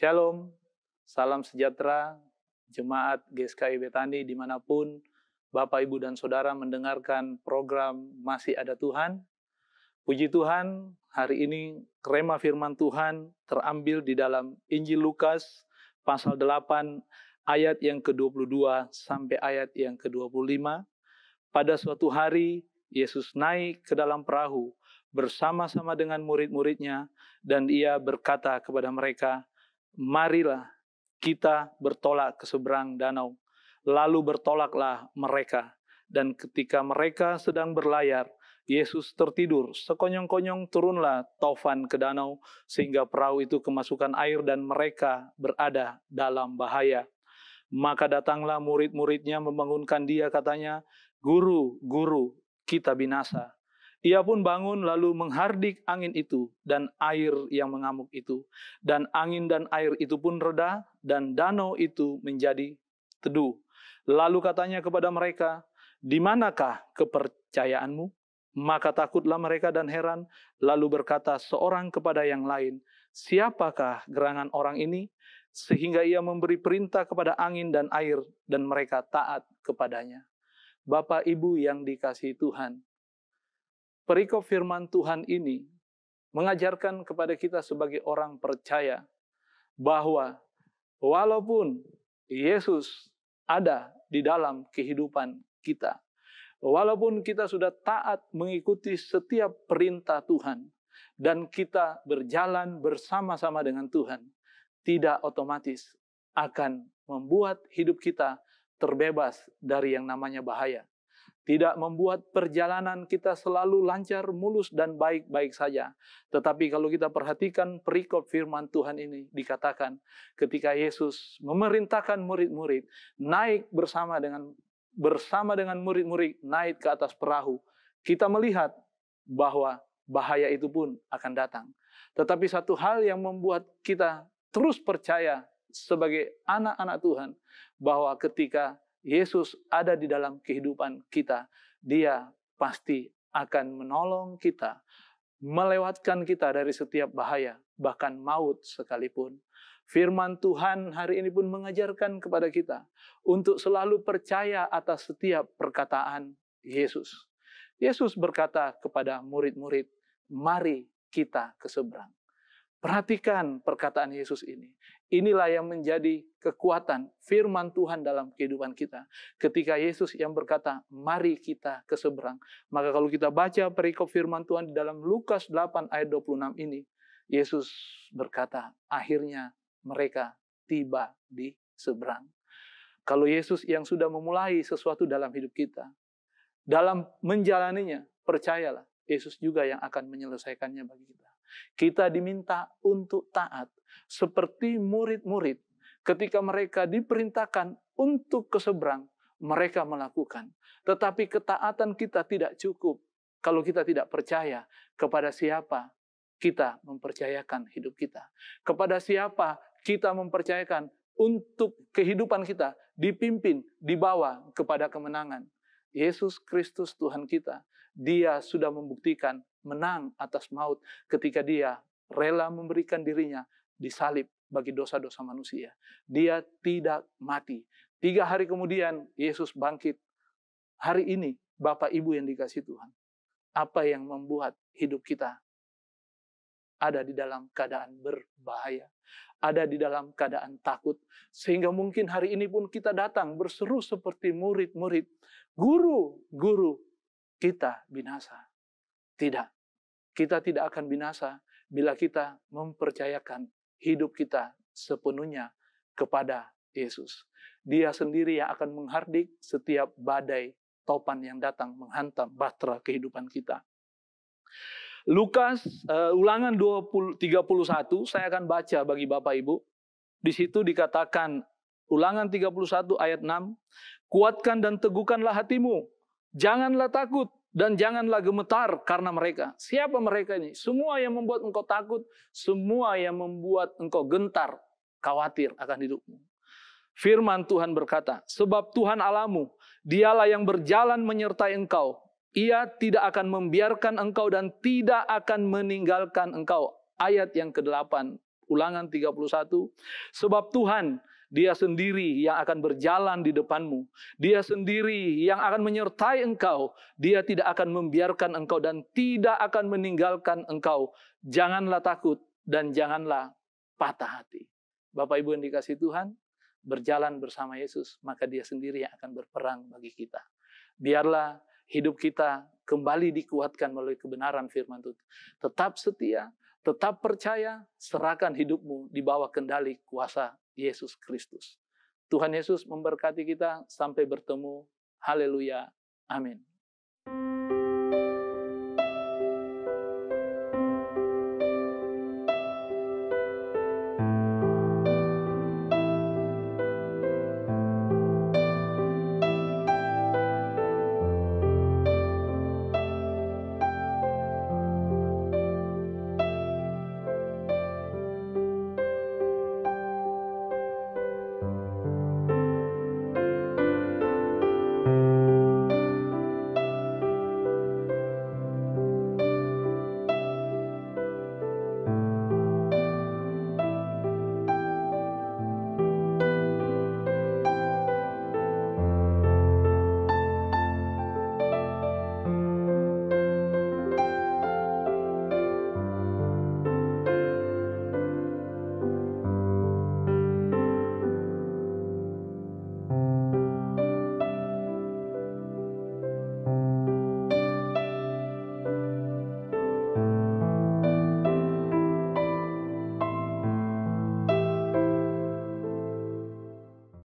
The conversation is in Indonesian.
Shalom, salam sejahtera, jemaat GSKI Betani dimanapun Bapak, Ibu, dan Saudara mendengarkan program Masih Ada Tuhan. Puji Tuhan, hari ini rema firman Tuhan terambil di dalam Injil Lukas pasal 8 ayat yang ke-22 sampai ayat yang ke-25. Pada suatu hari, Yesus naik ke dalam perahu bersama-sama dengan murid-muridnya dan ia berkata kepada mereka, "Marilah kita bertolak ke seberang danau." Lalu bertolaklah mereka. Dan ketika mereka sedang berlayar, Yesus tertidur. Sekonyong-konyong turunlah taufan ke danau, sehingga perahu itu kemasukan air dan mereka berada dalam bahaya. Maka datanglah murid-muridnya membangunkan dia, katanya, "Guru, guru, kita binasa." Ia pun bangun lalu menghardik angin itu dan air yang mengamuk itu. Dan angin dan air itu pun reda dan danau itu menjadi teduh. Lalu katanya kepada mereka, "Di manakah kepercayaanmu?" Maka takutlah mereka dan heran. Lalu berkata seorang kepada yang lain, "Siapakah gerangan orang ini sehingga ia memberi perintah kepada angin dan air dan mereka taat kepadanya?" Bapak, Ibu yang dikasihi Tuhan, perikop firman Tuhan ini mengajarkan kepada kita sebagai orang percaya bahwa walaupun Yesus ada di dalam kehidupan kita, walaupun kita sudah taat mengikuti setiap perintah Tuhan, dan kita berjalan bersama-sama dengan Tuhan, tidak otomatis akan membuat hidup kita terbebas dari yang namanya bahaya. Tidak membuat perjalanan kita selalu lancar, mulus, dan baik-baik saja. Tetapi kalau kita perhatikan perikop firman Tuhan ini, dikatakan ketika Yesus memerintahkan murid-murid naik bersama dengan murid-murid naik ke atas perahu, kita melihat bahwa bahaya itu pun akan datang. Tetapi satu hal yang membuat kita terus percaya sebagai anak-anak Tuhan, bahwa ketika Yesus ada di dalam kehidupan kita, Dia pasti akan menolong kita, melewatkan kita dari setiap bahaya, bahkan maut sekalipun. Firman Tuhan hari ini pun mengajarkan kepada kita untuk selalu percaya atas setiap perkataan Yesus. Yesus berkata kepada murid-murid, "Mari kita ke seberang." Perhatikan perkataan Yesus ini. Inilah yang menjadi kekuatan firman Tuhan dalam kehidupan kita. Ketika Yesus yang berkata, "Mari kita ke seberang." Maka kalau kita baca perikop firman Tuhan di dalam Lukas 8 ayat 26 ini, Yesus berkata, akhirnya mereka tiba di seberang. Kalau Yesus yang sudah memulai sesuatu dalam hidup kita, dalam menjalaninya, percayalah, Yesus juga yang akan menyelesaikannya bagi kita. Kita diminta untuk taat seperti murid-murid. Ketika mereka diperintahkan untuk ke seberang, mereka melakukan. Tetapi ketaatan kita tidak cukup kalau kita tidak percaya kepada siapa kita mempercayakan hidup kita. Kepada siapa kita mempercayakan untuk kehidupan kita dipimpin, dibawa kepada kemenangan. Yesus Kristus Tuhan kita, Dia sudah membuktikan menang atas maut ketika Dia rela memberikan dirinya disalib bagi dosa-dosa manusia. Dia tidak mati. 3 hari kemudian Yesus bangkit. Hari ini Bapak Ibu yang dikasihi Tuhan, apa yang membuat hidup kita ada di dalam keadaan berbahaya, ada di dalam keadaan takut, sehingga mungkin hari ini pun kita datang berseru seperti murid-murid, "Guru, guru, kita binasa." Tidak, kita tidak akan binasa bila kita mempercayakan hidup kita sepenuhnya kepada Yesus. Dia sendiri yang akan menghardik setiap badai topan yang datang menghantam bahtera kehidupan kita. Lukas Ulangan 31 saya akan baca bagi Bapak Ibu. Di situ dikatakan Ulangan 31 ayat 6, "Kuatkan dan teguhkanlah hatimu, janganlah takut dan janganlah gemetar karena mereka." Siapa mereka ini? Semua yang membuat engkau takut, semua yang membuat engkau gentar, khawatir akan hidupmu. Firman Tuhan berkata, "Sebab Tuhan Allahmu, Dialah yang berjalan menyertai engkau. Ia tidak akan membiarkan engkau dan tidak akan meninggalkan engkau." Ayat yang ke-8 Ulangan 31. Sebab Tuhan, Dia sendiri yang akan berjalan di depanmu. Dia sendiri yang akan menyertai engkau. Dia tidak akan membiarkan engkau dan tidak akan meninggalkan engkau. Janganlah takut dan janganlah patah hati. Bapak Ibu yang dikasihi Tuhan, berjalan bersama Yesus, maka Dia sendiri yang akan berperang bagi kita. Biarlah hidup kita kembali dikuatkan melalui kebenaran firman Tuhan. Tetap setia, tetap percaya, serahkan hidupmu di bawah kendali kuasa Yesus Kristus. Tuhan Yesus memberkati kita, sampai bertemu. Haleluya. Amin.